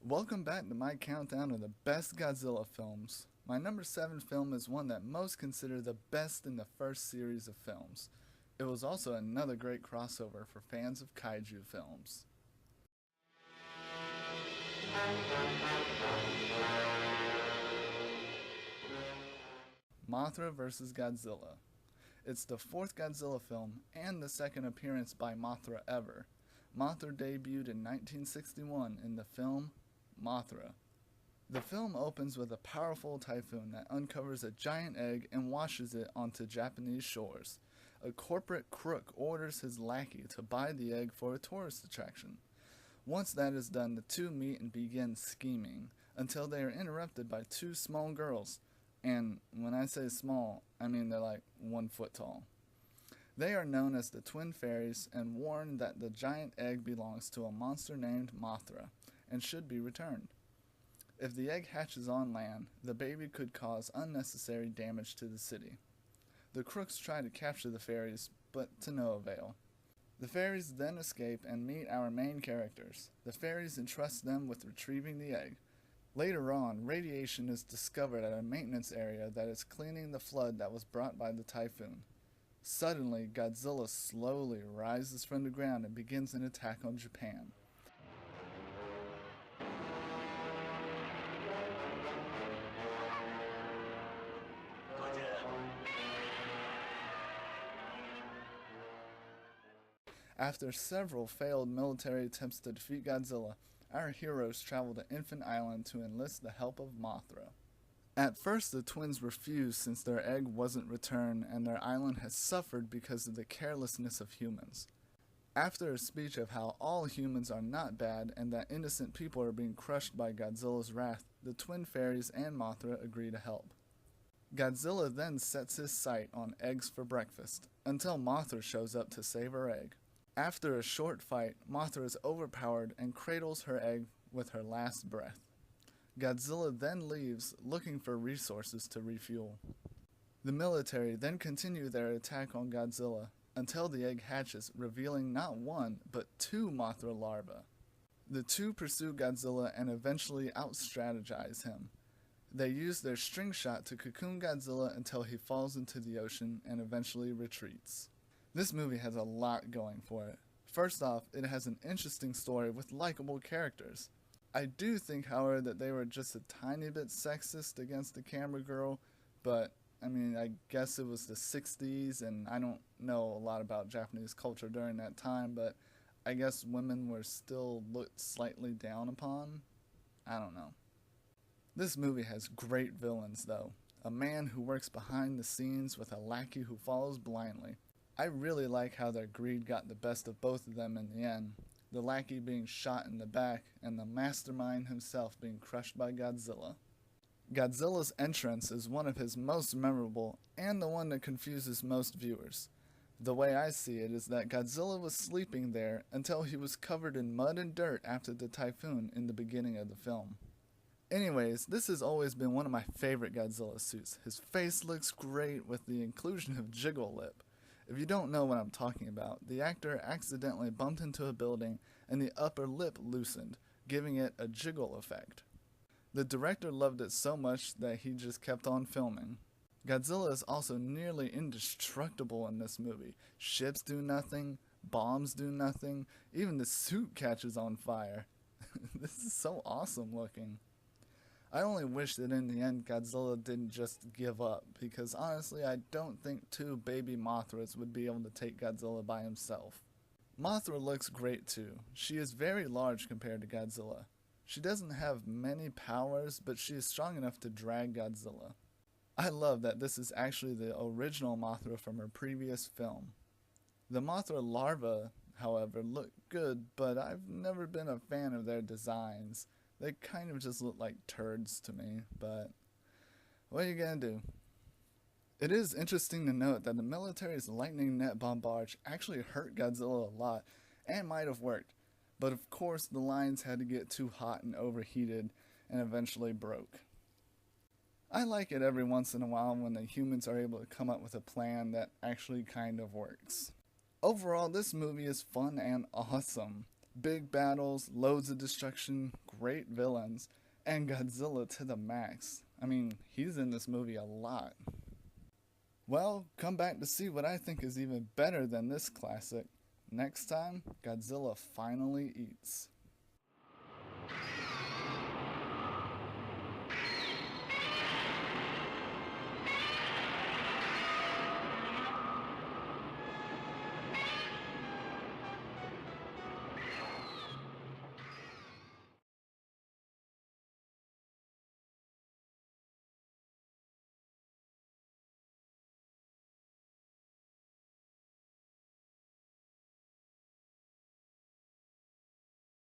Welcome back to my countdown of the best Godzilla films. My number 7 film is one that most consider the best in the first series of films. It was also another great crossover for fans of kaiju films. Mothra vs. Godzilla. It's the fourth Godzilla film and the second appearance by Mothra ever. Mothra debuted in 1961 in the film Mothra. The film opens with a powerful typhoon that uncovers a giant egg and washes it onto Japanese shores. A corporate crook orders his lackey to buy the egg for a tourist attraction. Once that is done, the two meet and begin scheming, until they are interrupted by two small girls. And when I say small, I mean they're like 1 foot tall. They are known as the Twin Fairies and warn that the giant egg belongs to a monster named Mothra and should be returned. If the egg hatches on land, the baby could cause unnecessary damage to the city. The crooks try to capture the fairies, but to no avail. The fairies then escape and meet our main characters. The fairies entrust them with retrieving the egg. Later on, radiation is discovered at a maintenance area that is cleaning the flood that was brought by the typhoon. Suddenly, Godzilla slowly rises from the ground and begins an attack on Japan. After several failed military attempts to defeat Godzilla, our heroes travel to Infant Island to enlist the help of Mothra. At first, the twins refuse since their egg wasn't returned and their island has suffered because of the carelessness of humans. After a speech of how all humans are not bad and that innocent people are being crushed by Godzilla's wrath, the twin fairies and Mothra agree to help. Godzilla then sets his sight on eggs for breakfast, until Mothra shows up to save her egg. After a short fight, Mothra is overpowered and cradles her egg with her last breath. Godzilla then leaves, looking for resources to refuel. The military then continue their attack on Godzilla until the egg hatches, revealing not one, but two Mothra larvae. The two pursue Godzilla and eventually out-strategize him. They use their string shot to cocoon Godzilla until he falls into the ocean and eventually retreats. This movie has a lot going for it. First off, it has an interesting story with likable characters. I do think, however, that they were just a tiny bit sexist against the camera girl, but I guess it was the 60s and I don't know a lot about Japanese culture during that time, but I guess women were still looked slightly down upon. I don't know. This movie has great villains though. A man who works behind the scenes with a lackey who follows blindly. I really like how their greed got the best of both of them in the end, the lackey being shot in the back and the mastermind himself being crushed by Godzilla. Godzilla's entrance is one of his most memorable and the one that confuses most viewers. The way I see it is that Godzilla was sleeping there until he was covered in mud and dirt after the typhoon in the beginning of the film. Anyways, this has always been one of my favorite Godzilla suits. His face looks great with the inclusion of jiggle lip. If you don't know what I'm talking about, the actor accidentally bumped into a building and the upper lip loosened, giving it a jiggle effect. The director loved it so much that he just kept on filming. Godzilla is also nearly indestructible in this movie. Ships do nothing, bombs do nothing, even the suit catches on fire. This is so awesome looking. I only wish that in the end Godzilla didn't just give up, because honestly I don't think two baby Mothras would be able to take Godzilla by himself. Mothra looks great too. She is very large compared to Godzilla. She doesn't have many powers, but she is strong enough to drag Godzilla. I love that this is actually the original Mothra from her previous film. The Mothra larvae, however, look good, but I've never been a fan of their designs. They kind of just look like turds to me, but what are you gonna do? It is interesting to note that the military's lightning net bombardment actually hurt Godzilla a lot and might have worked, but of course the lines had to get too hot and overheated and eventually broke. I like it every once in a while when the humans are able to come up with a plan that actually kind of works. Overall, this movie is fun and awesome. Big battles, loads of destruction, great villains, and Godzilla to the max. I mean, he's in this movie a lot. Well, come back to see what I think is even better than this classic. Next time, Godzilla finally eats.